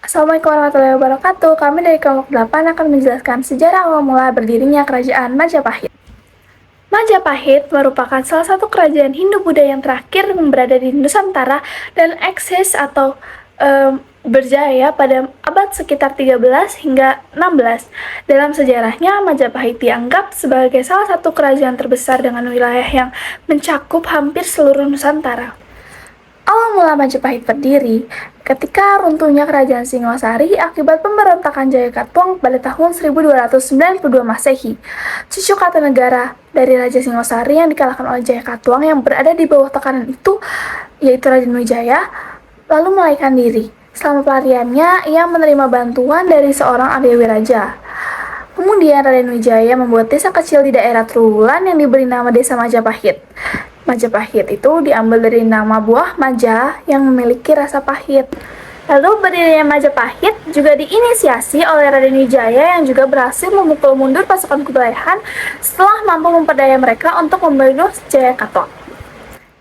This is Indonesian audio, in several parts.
Assalamualaikum warahmatullahi wabarakatuh. Kami dari kelompok 8 akan menjelaskan sejarah awal mula berdirinya Kerajaan Majapahit. Majapahit merupakan salah satu kerajaan Hindu-Buddha yang terakhir yang berada di Nusantara dan eksis atau berjaya pada abad sekitar 13 hingga 16. Dalam sejarahnya, Majapahit dianggap sebagai salah satu kerajaan terbesar dengan wilayah yang mencakup hampir seluruh Nusantara. Awal mula Majapahit berdiri ketika runtuhnya Kerajaan Singosari akibat pemberontakan Jayakatwang pada tahun 1292 Masehi. Cucu Kartanegara dari Raja Singosari yang dikalahkan oleh Jayakatwang yang berada di bawah tekanan itu, yaitu Raden Wijaya, lalu melarikan diri. Selama pelariannya, ia menerima bantuan dari seorang Arya Wiraja. Kemudian Raden Wijaya membuat desa kecil di daerah Trowulan yang diberi nama Desa Majapahit. Majapahit itu diambil dari nama buah maja yang memiliki rasa pahit. Lalu berdirinya Majapahit juga diinisiasi oleh Raden Wijaya yang juga berhasil memukul mundur pasukan Kublai Khan setelah mampu memperdaya mereka untuk membunuh Jayakatwang.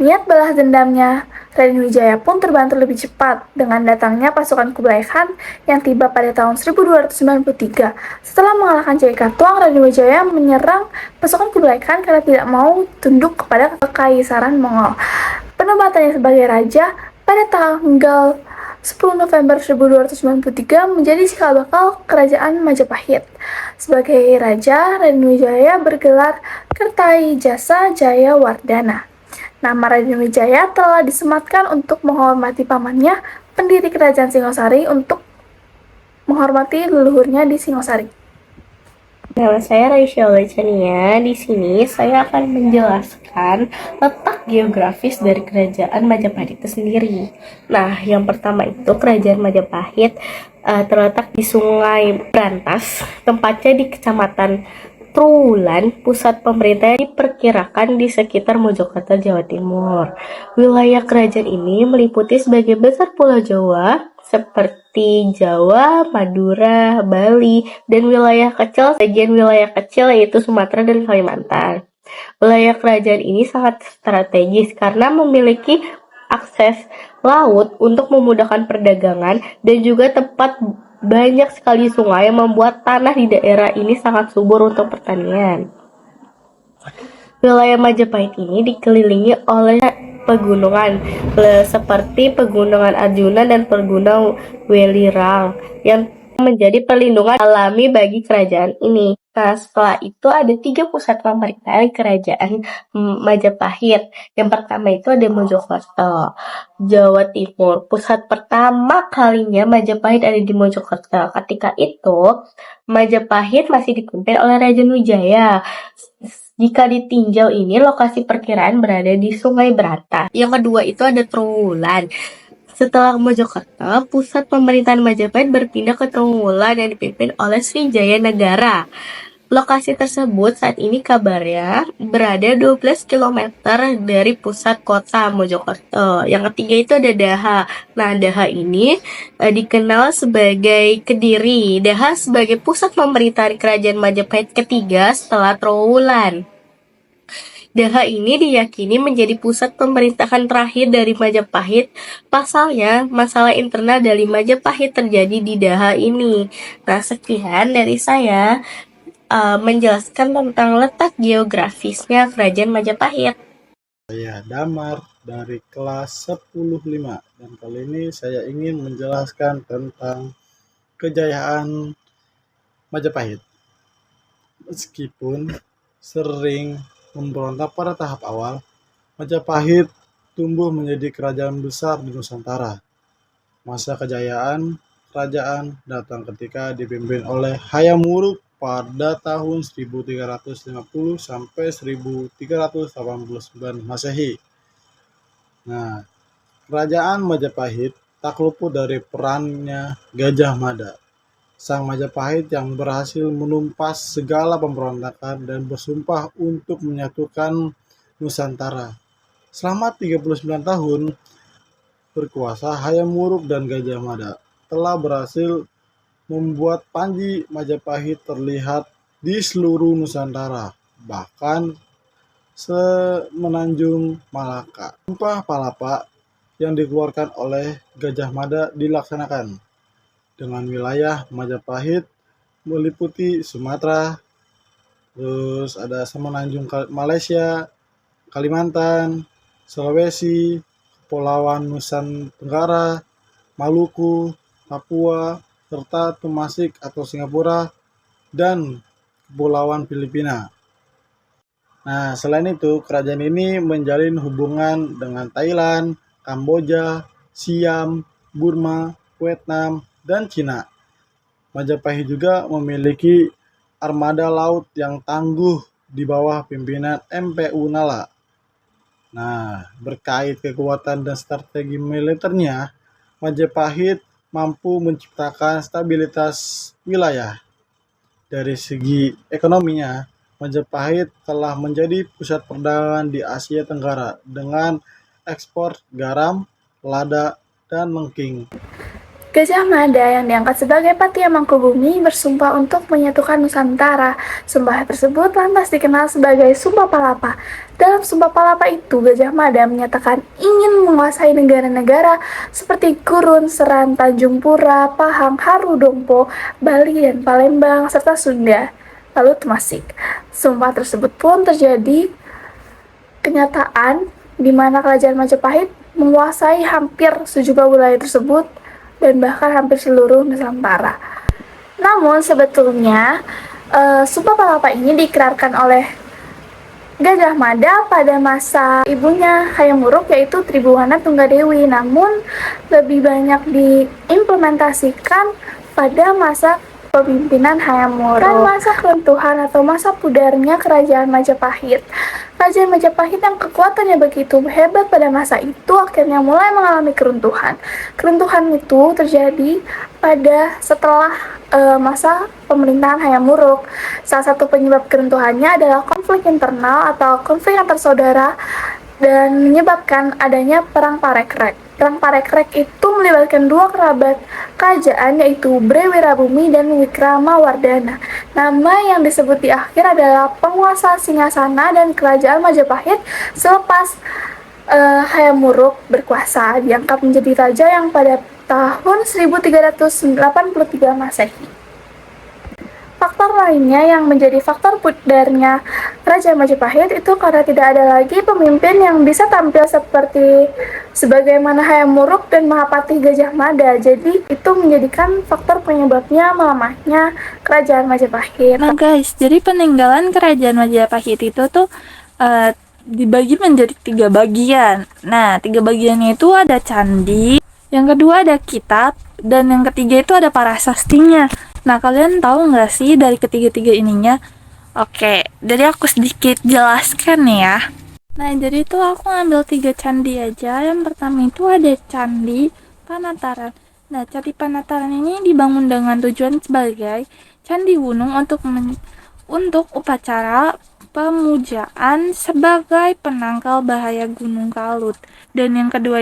Niat balas dendamnya Raden Wijaya pun terbantu lebih cepat dengan datangnya pasukan Kublai Khan yang tiba pada tahun 1293. Setelah mengalahkan Jayakatwang, Raden Wijaya menyerang pasukan Kublai Khan karena tidak mau tunduk kepada kekaisaran Mongol. Penobatannya sebagai raja pada tanggal 10 November 1293 menjadi cikal bakal kerajaan Majapahit. Sebagai raja, Raden Wijaya bergelar Kertajasa Jayawardana. Nama Raden Wijaya telah disematkan untuk menghormati pamannya, pendiri Kerajaan Singosari, untuk menghormati leluhurnya di Singosari. Nama saya Raisya Chania. Di sini saya akan menjelaskan letak geografis dari Kerajaan Majapahit itu sendiri. Nah, yang pertama itu Kerajaan Majapahit terletak di Sungai Brantas, tempatnya di Kecamatan Trowulan. Pusat pemerintah diperkirakan di sekitar Mojokerto, Jawa Timur. Wilayah kerajaan ini meliputi sebagian besar Pulau Jawa, seperti Jawa, Madura, Bali, dan wilayah kecil, sebagian wilayah kecil yaitu Sumatera dan Kalimantan. Wilayah kerajaan ini sangat strategis karena memiliki akses laut untuk memudahkan perdagangan dan juga tempat banyak sekali sungai yang membuat tanah di daerah ini sangat subur untuk pertanian. Wilayah Majapahit ini dikelilingi oleh pegunungan seperti Pegunungan Arjuna dan Pegunungan Welirang yang menjadi perlindungan alami bagi kerajaan ini. Nah, setelah itu ada 3 pusat pemerintahan kerajaan Majapahit. Yang pertama itu ada Mojokerto, Jawa Timur. Pusat pertama kalinya Majapahit ada di Mojokerto. Ketika itu, Majapahit masih dipimpin oleh Raja Wijaya. Jika ditinjau ini, lokasi perkiraan berada di Sungai Brantas. Yang kedua itu ada Trowulan. Setelah Mojokerto, pusat pemerintahan Majapahit berpindah ke Trowulan yang dipimpin oleh Srijaya Negara. Lokasi tersebut saat ini kabarnya berada 12 km dari pusat kota Mojokerto. Yang ketiga itu ada Daha. Nah, Daha ini dikenal sebagai Kediri. Daha sebagai pusat pemerintahan kerajaan Majapahit ketiga setelah Trowulan. Daha ini diyakini menjadi pusat pemerintahan terakhir dari Majapahit. Pasalnya, masalah internal dari Majapahit terjadi di Daha ini. Nah, sekian dari saya menjelaskan tentang letak geografisnya Kerajaan Majapahit. Saya Damar dari kelas 10-5 dan kali ini saya ingin menjelaskan tentang kejayaan Majapahit. Meskipun sering memberontak pada tahap awal, Majapahit tumbuh menjadi kerajaan besar di Nusantara. Masa kejayaan kerajaan datang ketika dipimpin oleh Hayam Wuruk pada tahun 1350 sampai 1389 Masehi. Nah, kerajaan Majapahit tak luput dari perannya Gajah Mada, sang Majapahit yang berhasil menumpas segala pemberontakan dan bersumpah untuk menyatukan Nusantara. Selama 39 tahun berkuasa, Hayam Wuruk dan Gajah Mada telah berhasil membuat Panji Majapahit terlihat di seluruh Nusantara, bahkan semenanjung Malaka. Sumpah Palapa yang dikeluarkan oleh Gajah Mada dilaksanakan. dengan wilayah Majapahit meliputi Sumatera, terus ada Semenanjung Malaysia, Kalimantan, Sulawesi, Kepulauan Nusa Tenggara, Maluku, Papua, serta Temasik atau Singapura, dan Kepulauan Filipina. Nah, selain itu, kerajaan ini menjalin hubungan dengan Thailand, Kamboja, Siam, Burma, Vietnam, dan Cina. Majapahit juga memiliki armada laut yang tangguh di bawah pimpinan MPU Nala. Nah, berkait kekuatan dan strategi militernya, Majapahit mampu menciptakan stabilitas wilayah. Dari segi ekonominya, Majapahit telah menjadi pusat perdagangan di Asia Tenggara dengan ekspor garam, lada, dan lengking. Gajah Mada yang diangkat sebagai Patih Mangkubumi bersumpah untuk menyatukan Nusantara. Sumpah tersebut lantas dikenal sebagai Sumpah Palapa. Dalam Sumpah Palapa itu, Gajah Mada menyatakan ingin menguasai negara-negara seperti Gurun, Seran, Tanjung Pura, Pahang, Haru Dompo, Bali, dan Palembang, serta Sunda, lalu Temasik. Sumpah tersebut pun terjadi kenyataan di mana Kerajaan Majapahit menguasai hampir sejumlah wilayah tersebut dan bahkan hampir seluruh Nusantara. Namun sebetulnya Sumpah Palapa ini diikrarkan oleh Gajah Mada pada masa ibunya Hayam Wuruk, yaitu Tribhuwana Tunggadewi, namun lebih banyak diimplementasikan pada masa kepemimpinan Hayam Wuruk dan masa keruntuhan atau masa pudarnya Kerajaan Majapahit. Kerajaan Majapahit yang kekuatannya begitu hebat pada masa itu akhirnya mulai mengalami keruntuhan. Keruntuhan itu terjadi pada setelah masa pemerintahan Hayam Wuruk. Salah satu penyebab keruntuhannya adalah konflik internal atau konflik antar saudara dan menyebabkan adanya Perang Parekrek. Perang Parekrek itu melibatkan dua kerabat kerajaan, yaitu Bre Wirabumi dan Wikramawardhana. Nama yang disebut di akhir adalah penguasa Singgasana dan Kerajaan Majapahit selepas Hayam Wuruk berkuasa, diangkat menjadi raja yang pada tahun 1383 Masehi. Faktor lainnya yang menjadi faktor pudarnya Kerajaan Majapahit itu karena tidak ada lagi pemimpin yang bisa tampil seperti sebagaimana Hayam Wuruk dan Mahapatih Gajah Mada. Jadi itu menjadikan faktor penyebabnya melemahnya Kerajaan Majapahit. Nah guys, jadi peninggalan Kerajaan Majapahit itu tuh dibagi menjadi 3 bagian. Nah, 3 bagiannya itu ada candi, yang kedua ada kitab, dan yang ketiga itu ada parasastinya. Nah, kalian tahu nggak sih dari ketiga-tiga ininya? Oke, jadi aku sedikit jelaskan ya. Nah, jadi itu aku ngambil 3 candi aja. Yang pertama itu ada Candi Panataran. Nah, Candi Panataran ini dibangun dengan tujuan sebagai candi gunung untuk upacara pemujaan sebagai penangkal bahaya Gunung Kalut. Dan yang kedua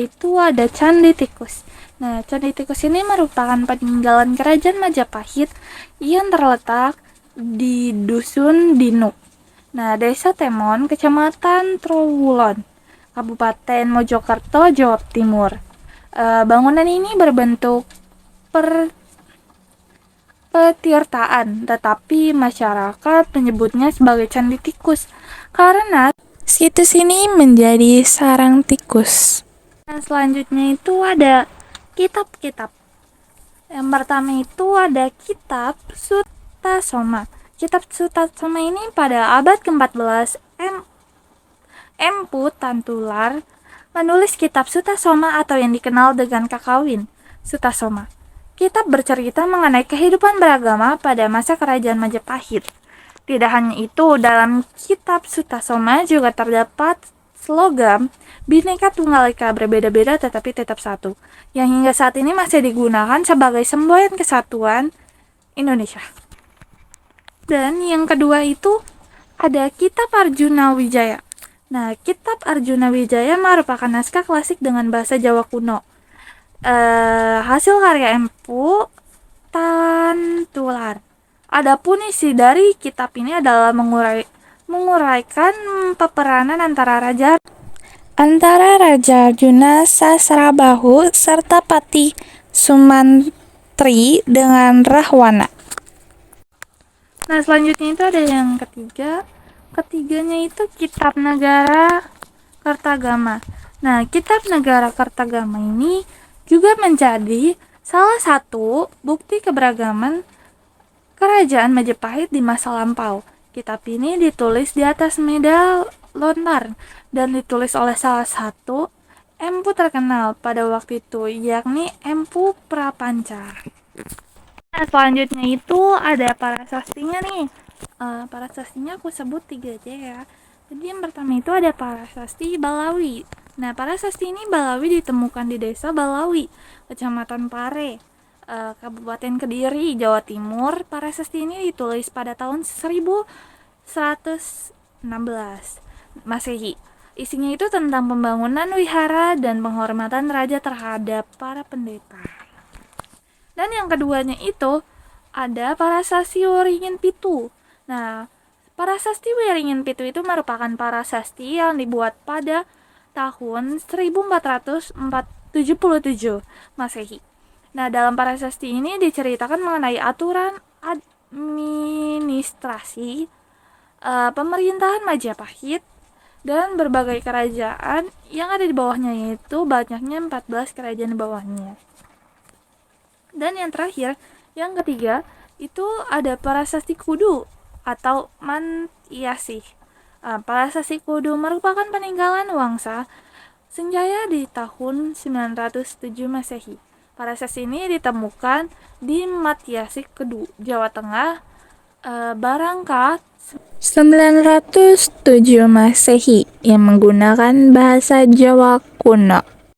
itu ada Candi Tikus. Nah, Candi Tikus ini merupakan peninggalan Kerajaan Majapahit yang terletak di Dusun Dinuk. Nah, Desa Temon, Kecamatan Trowulan, Kabupaten Mojokerto, Jawa Timur. Bangunan ini berbentuk petirtaan, tetapi masyarakat menyebutnya sebagai Candi Tikus karena situs ini menjadi sarang tikus. Nah, selanjutnya itu ada kitab-kitab. Yang pertama itu ada Kitab Sutasoma. Kitab Sutasoma ini pada abad ke-14 Empu Tantular menulis Kitab Sutasoma atau yang dikenal dengan Kakawin Sutasoma. Kitab bercerita mengenai kehidupan beragama pada masa Kerajaan Majapahit. Tidak hanya itu, dalam Kitab Sutasoma juga terdapat slogan Bhinneka Tunggal Ika, berbeda-beda tetapi tetap satu, yang hingga saat ini masih digunakan sebagai semboyan kesatuan Indonesia. Dan yang kedua itu ada Kitab Arjuna Wijaya. Nah, Kitab Arjuna Wijaya merupakan naskah klasik dengan bahasa Jawa kuno. Hasil karya Empu Tantular. Adapun isi dari kitab ini adalah menguraikan peperanan antara raja antara Raja Arjuna Sasrabahu serta Patih Sumantri dengan Rahwana. Nah, selanjutnya itu ada yang ketiga. Ketiganya itu Kitab Negara Kertagama. Nah, Kitab Negara Kertagama ini juga menjadi salah satu bukti keberagaman Kerajaan Majapahit di masa lampau. Kitab ini ditulis di atas medan lontar dan ditulis oleh salah satu empu terkenal pada waktu itu, yakni Empu Prapanca. Nah, selanjutnya itu ada parasastinya nih. Parasastinya aku sebut 3 aja ya. Jadi yang pertama itu ada Parasasti Balawi. Nah, parasasti ini Balawi ditemukan di desa Balawi, Kecamatan Pare, Kabupaten Kediri, Jawa Timur. Parasasti ini ditulis pada tahun 1116 Masehi. Isinya itu tentang pembangunan wihara dan penghormatan raja terhadap para pendeta. Dan yang keduanya itu ada Parasasti Waringin Pitu. Nah, Parasasti Waringin Pitu itu merupakan parasasti yang dibuat pada tahun 1477 Masehi. Nah, dalam parasasti ini diceritakan mengenai aturan administrasi pemerintahan Majapahit dan berbagai kerajaan yang ada di bawahnya, yaitu banyaknya 14 kerajaan di bawahnya. Dan yang terakhir, yang ketiga, itu ada Parasasti Kudu atau Mantyasih. Parasasti Kudu merupakan peninggalan Wangsa Sanjaya di tahun 907 Masehi. Parasasti ini ditemukan di Mantyasih Kudu, Jawa Tengah, Barangka 907 Masehi yang menggunakan bahasa Jawa kuno.